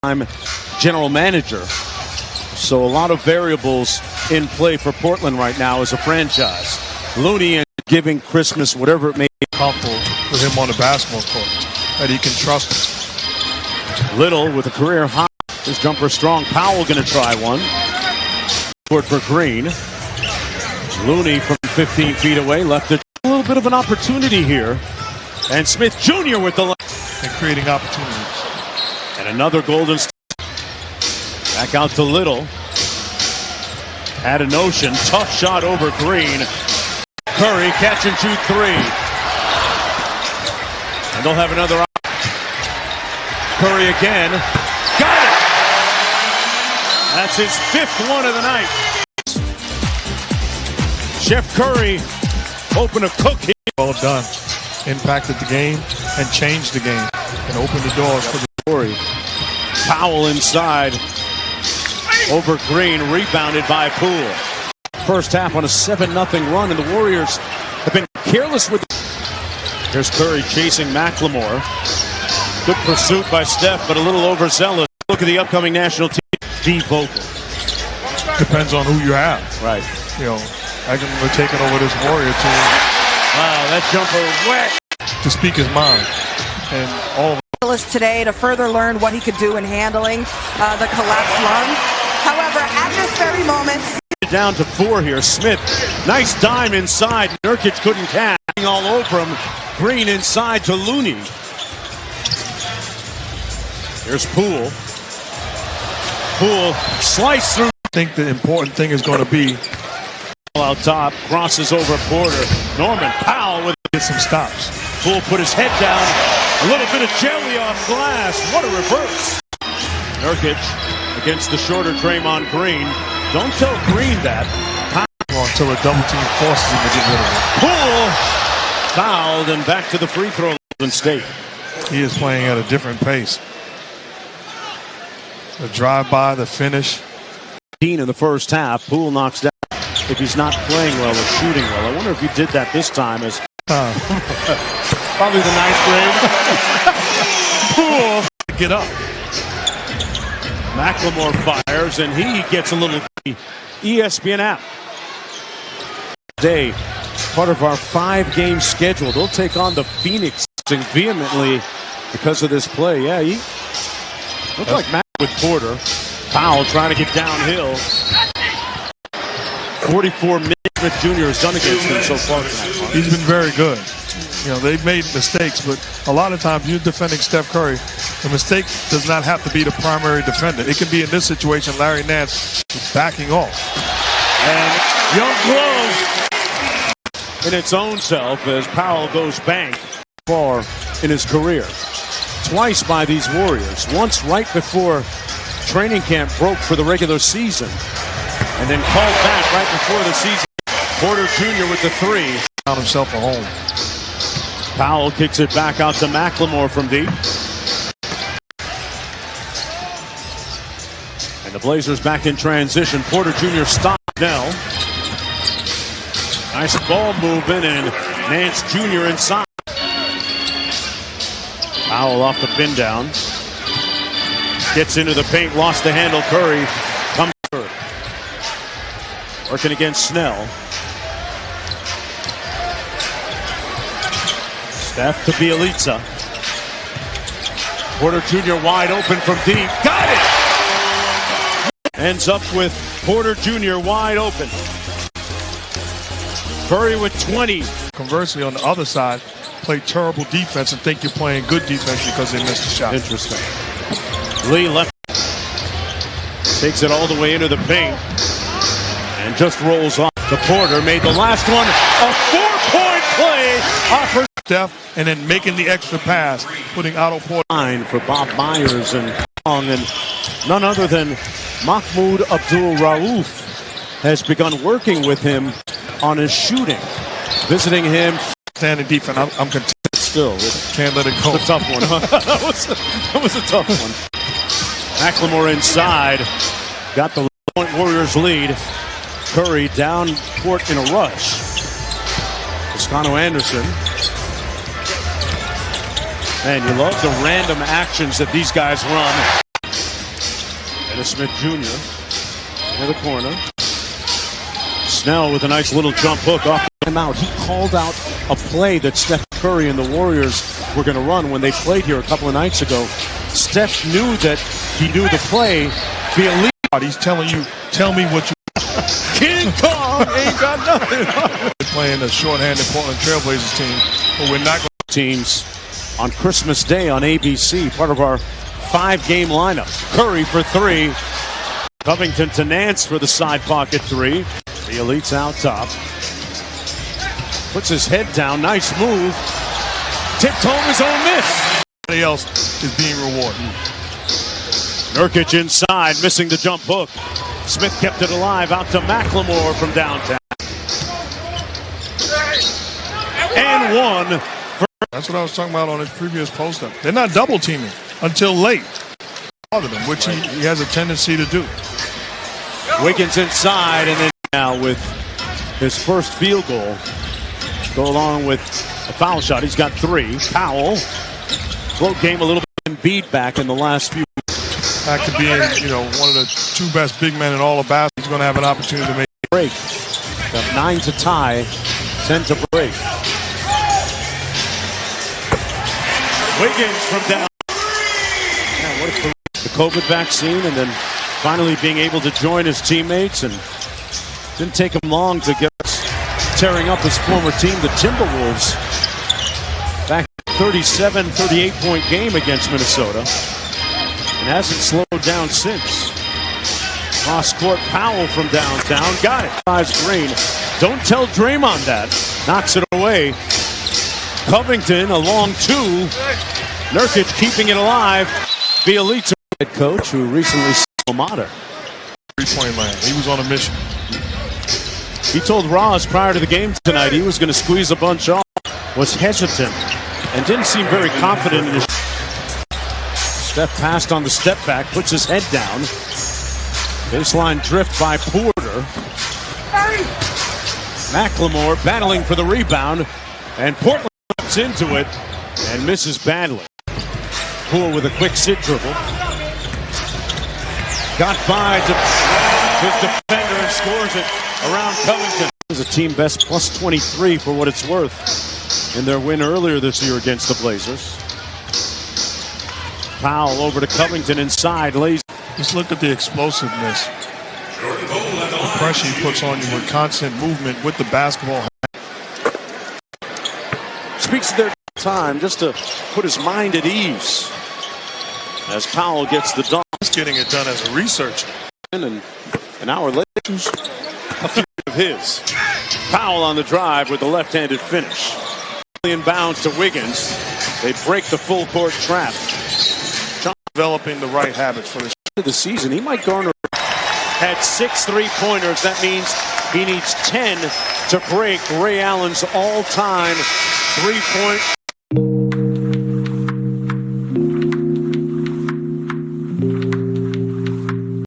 I'm general manager. So a lot of variables in play for Portland right now as a franchise. Looney and giving Christmas whatever it may be. Comfortable with him on the basketball court, that he can trust him. Little with a career high. His jumper strong. Powell going to try one. Court for Green. Looney from 15 feet away left it. A little bit of an opportunity here. And Smith Jr. with the and creating opportunities. And another Golden State. Back out to Little. Had a notion. Tough shot over Green. Curry catch and shoot three. And they'll have another. Curry again. Got it! That's his 5th one of the night. Chef Curry opened a cook here. Well done. Impacted the game and changed the game and opened the doors for the story. Powell inside. Over Green, rebounded by Poole. First half on a 7-0 run, and the Warriors have been careless with. There's Curry chasing McLemore. Good pursuit by Steph, but a little overzealous. Look at the upcoming national team. Be vocal. Depends on who you have. Right. You know, I can remember taking over this Warrior team. Wow, that jumper wet. To speak his mind. And all of today to further learn what he could do in handling the collapsed lung. However, at this very moment, down to 4 here. Smith, nice dime inside. Nurkic couldn't catch. All over him. Green inside to Looney. Here's Poole. Poole sliced through. I think the important thing is going to be out top, crosses over Porter. Norman Powell with some stops. Poole put his head down. A little bit of jelly off glass. What a reverse. Nurkic against the shorter Draymond Green. Don't tell Green that. Until a double team forces him to get rid of it. Poole fouled and back to the free throw line. State. He is playing at a different pace. The drive-by, the finish. In the first half, Poole knocks down. If he's not playing well or shooting well, I wonder if he did that this time. As probably the 9th grade. Poole get up. McLemore fires, and he gets a little ESPN app. Today, part of our 5-game schedule. They'll take on the Phoenix vehemently because of this play. Yeah, he looked like Matt with Porter. Powell trying to get downhill. 44 minutes Smith Jr. has done against him so far tonight. He's been very good. You know, they've made mistakes, but a lot of times you're defending Steph Curry. The mistake does not have to be the primary defender. It can be in this situation, Larry Nance backing off. And young glove in its own self as Powell goes bank far in his career. Twice by these Warriors. Once right before training camp broke for the regular season. And then called back right before the season. Porter Jr. with the 3. Found himself a home. Powell kicks it back out to McLemore from deep. And the Blazers back in transition. Porter Jr. stopped now. Nice ball movement, and Nance Jr. inside. Powell off the pin down. Gets into the paint, lost the handle. Curry comes through. Working against Snell. Steph to Bielitsa. Porter Jr. wide open from deep. Got it! Ends up with Porter Jr. wide open. Curry with 20. Conversely, on the other side, play terrible defense and think you're playing good defense because they missed the shot. Interesting. Lee left. Takes it all the way into the paint. And just rolls off. The Porter made the last one a 4-point play off her. Steph, and then making the extra pass, putting Otto Porter. For Bob Myers and Kong, and none other than Mahmoud Abdul-Rauf has begun working with him on his shooting. Visiting him. Standing deep, and I'm content. Still, can't let it go. It's a tough one. that was a tough one. McLemore inside. Got the point Warriors lead. Curry down court in a rush. Toscano Anderson. Man, you love the random actions that these guys run. Dennis Smith Jr. in the corner. Snell with a nice little jump hook off the timeout. He called out a play that Steph Curry and the Warriors were going to run when they played here a couple of nights ago. Steph knew that he knew the play via lead. He's telling you, tell me what you King Kong ain't got nothing. playing a shorthanded Portland Trailblazers team, but we're not going teams on Christmas Day on ABC, part of our 5-game lineup. Curry for 3. Covington to Nance for the side pocket 3. The Elite's out top. Puts his head down. Nice move. Tipped home his own miss. Everybody else is being rewarded. Nurkic inside, missing the jump hook. Smith kept it alive out to McLemore from downtown. And one. That's what I was talking about on his previous post-up. They're not double teaming until late, which he has a tendency to do. Wiggins inside, and then now with his first field goal, go along with a foul shot. He's got 3. Powell, float game a little bit. Embiid back in the last few. Back to being, one of the 2 best big men in all of basketball. He's going to have an opportunity to make a break. Got 9 to tie, 10 to break. Wiggins from down. Man, what a career. The COVID vaccine, and then finally being able to join his teammates, and didn't take him long to get tearing up his former team, the Timberwolves. Back 37, 38-point game against Minnesota, and hasn't slowed down since. Cross court, Powell from downtown, got it. Green, don't tell Draymond that. Knocks it away. Covington, a long 2. Nurkic keeping it alive. Bielitsa, head coach, who recently Amada. 3-point land. He was on a mission. He told Ross prior to the game tonight he was going to squeeze a bunch off. Was hesitant and didn't seem very confident in his. Steph passed on the step back, puts his head down. Baseline drift by Porter. McLemore battling for the rebound, and Portland comes into it and misses badly. Poole with a quick sit dribble. Got by his defender and scores it around Covington. It was a team best plus 23 for what it's worth in their win earlier this year against the Blazers. Powell over to Covington inside. Lays. Just look at the explosiveness. The pressure he puts on you with constant movement with the basketball. Speaks to their time just to put his mind at ease as Powell gets the dunk. He's getting it done as a researcher. And an hour later, a few of his. Powell on the drive with the left-handed finish. Inbounds to Wiggins. They break the full court trap. Developing the right habits for the season. He might garner. Had 6 3-pointers. That means he needs 10 to break Ray Allen's all-time 3-point